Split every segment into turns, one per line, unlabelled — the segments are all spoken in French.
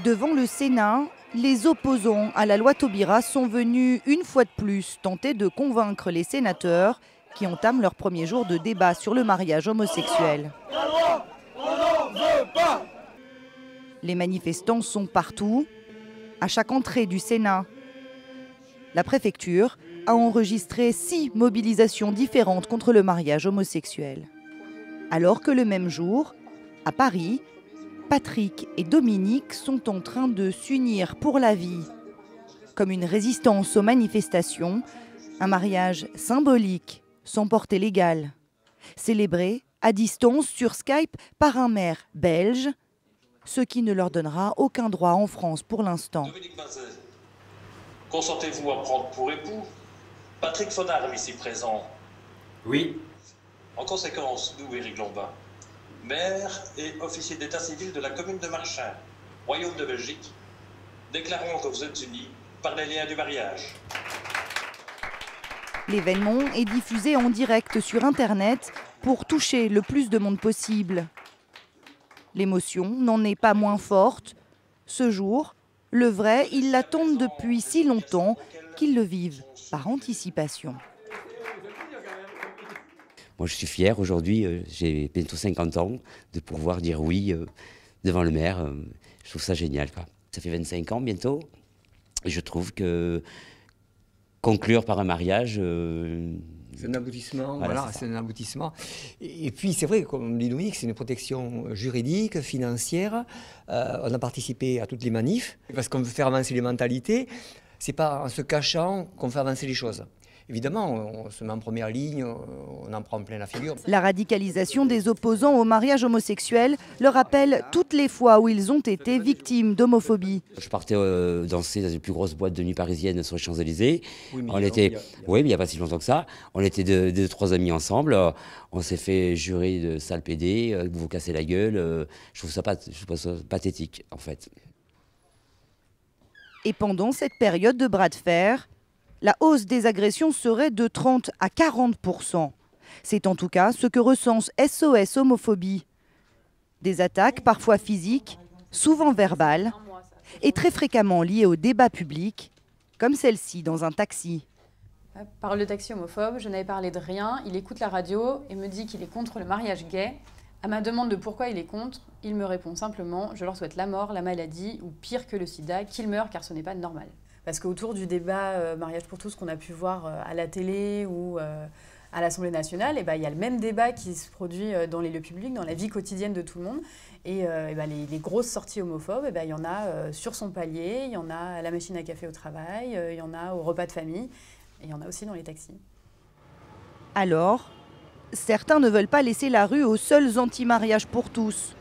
Devant le Sénat, les opposants à la loi Taubira sont venus une fois de plus tenter de convaincre les sénateurs qui entament leur premier jour de débat sur le mariage homosexuel. Les manifestants sont partout, à chaque entrée du Sénat. La préfecture a enregistré 6 mobilisations différentes contre le mariage homosexuel. Alors que le même jour, à Paris, Patrick et Dominique sont en train de s'unir pour la vie. Comme une résistance aux manifestations, un mariage symbolique, sans portée légale. Célébré à distance sur Skype par un maire belge, ce qui ne leur donnera aucun droit en France pour l'instant.
Dominique Mazet, consentez-vous à prendre pour époux Patrick Fonarme, ici présent?
Oui.
En conséquence, nous, Éric Lombard, maire et officier d'état civil de la commune de Marchand, royaume de Belgique, déclarons que vous êtes unis par les liens du mariage.
L'événement est diffusé en direct sur Internet pour toucher le plus de monde possible. L'émotion n'en est pas moins forte. Ce jour, le vrai, ils l'attendent depuis si longtemps qu'ils le vivent par anticipation.
Moi, je suis fier aujourd'hui, j'ai bientôt 50 ans, de pouvoir dire oui devant le maire. Je trouve ça génial, quoi. Ça fait 25 ans bientôt. Et je trouve que conclure par un mariage...
c'est un aboutissement,
voilà,
c'est un aboutissement. Et puis, c'est vrai, comme dit Dominique, c'est une protection juridique, financière. On a participé à toutes les manifs, parce qu'on veut faire avancer les mentalités. C'est pas en se cachant qu'on fait avancer les choses. Évidemment, on se met en première ligne, on en prend plein la figure.
La radicalisation des opposants au mariage homosexuel leur rappelle toutes les fois où ils ont été victimes d'homophobie.
Je partais danser dans une plus grosse boîte de nuit parisienne sur les Champs-Élysées.
Oui, mais
il n'y a pas si longtemps que ça. On était deux, trois amis ensemble. On s'est fait jurer de sale pédé, de vous casser la gueule. Je trouve ça pathétique, en fait.
Et pendant cette période de bras de fer, la hausse des agressions serait de 30 à 40%. C'est en tout cas ce que recense SOS Homophobie. Des attaques parfois physiques, souvent verbales, et très fréquemment liées au débat public, comme celle-ci dans un taxi.
Par le taxi homophobe, je n'avais parlé de rien, il écoute la radio et me dit qu'il est contre le mariage gay. À ma demande de pourquoi il est contre, il me répond simplement « Je leur souhaite la mort, la maladie, ou pire que le sida, qu'ils meurent car ce n'est pas normal ». Parce qu'autour du débat mariage pour tous qu'on a pu voir à la télé ou à l'Assemblée nationale, il y a le même débat qui se produit dans les lieux publics, dans la vie quotidienne de tout le monde. Et les grosses sorties homophobes, il y en a sur son palier, il y en a à la machine à café au travail, il y en a au repas de famille, et il y en a aussi dans les taxis.
Alors, certains ne veulent pas laisser la rue aux seuls anti-mariages pour tous.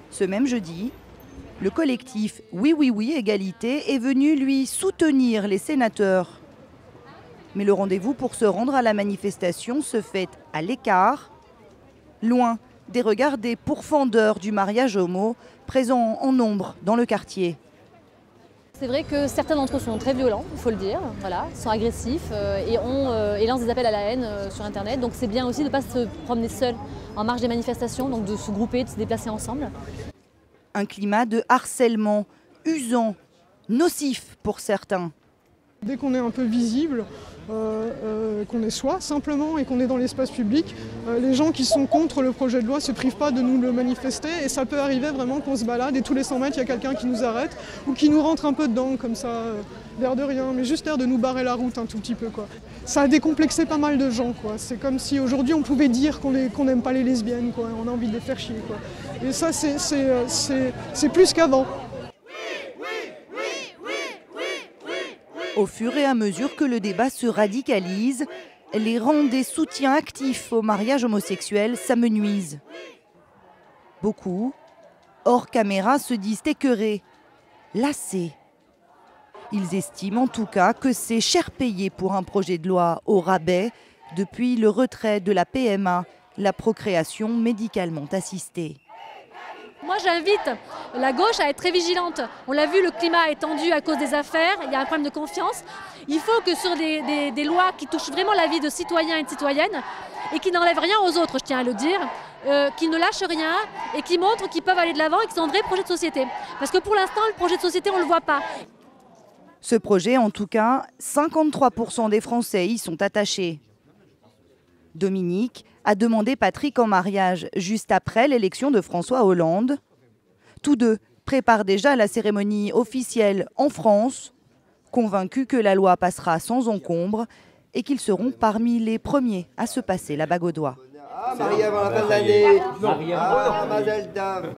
Ce même jeudi, le collectif Oui Oui Oui Égalité est venu lui soutenir les sénateurs. Mais le rendez-vous pour se rendre à la manifestation se fait à l'écart, loin des regards des pourfendeurs du mariage homo présents en nombre dans le quartier.
C'est vrai que certains d'entre eux sont très violents, il faut le dire, voilà, sont agressifs et lancent des appels à la haine sur Internet. Donc c'est bien aussi de ne pas se promener seul en marge des manifestations, donc de se grouper, de se déplacer ensemble.
Un climat de harcèlement, usant, nocif pour certains.
Dès qu'on est un peu visible, qu'on est soi simplement et qu'on est dans l'espace public, les gens qui sont contre le projet de loi ne se privent pas de nous le manifester et ça peut arriver vraiment qu'on se balade et tous les 100 mètres il y a quelqu'un qui nous arrête ou qui nous rentre un peu dedans comme ça, l'air de rien, mais juste l'air de nous barrer la route un tout petit peu, quoi. Ça a décomplexé pas mal de gens, quoi. C'est comme si aujourd'hui on pouvait dire qu'on n'aime pas les lesbiennes, quoi. On a envie de les faire chier, quoi. Et ça c'est plus qu'avant.
Au fur et à mesure que le débat se radicalise, les rangs des soutiens actifs au mariage homosexuel s'amenuisent. Beaucoup, hors caméra, se disent écœurés, lassés. Ils estiment en tout cas que c'est cher payé pour un projet de loi au rabais depuis le retrait de la PMA, la procréation médicalement assistée.
Moi, j'invite la gauche à être très vigilante. On l'a vu, le climat est tendu à cause des affaires, il y a un problème de confiance. Il faut que sur des lois qui touchent vraiment la vie de citoyens et de citoyennes, et qui n'enlèvent rien aux autres, je tiens à le dire, qui ne lâchent rien et qui montrent qu'ils peuvent aller de l'avant et qui sont un vrai projet de société. Parce que pour l'instant, le projet de société, on ne le voit pas.
Ce projet, en tout cas, 53% des Français y sont attachés. Dominique a demandé Patrick en mariage juste après l'élection de François Hollande. Tous deux préparent déjà la cérémonie officielle en France, convaincus que la loi passera sans encombre et qu'ils seront parmi les premiers à se passer la bague au doigt.
Ah, Marie avant la fin de l'année. Ah, Mazel Tov.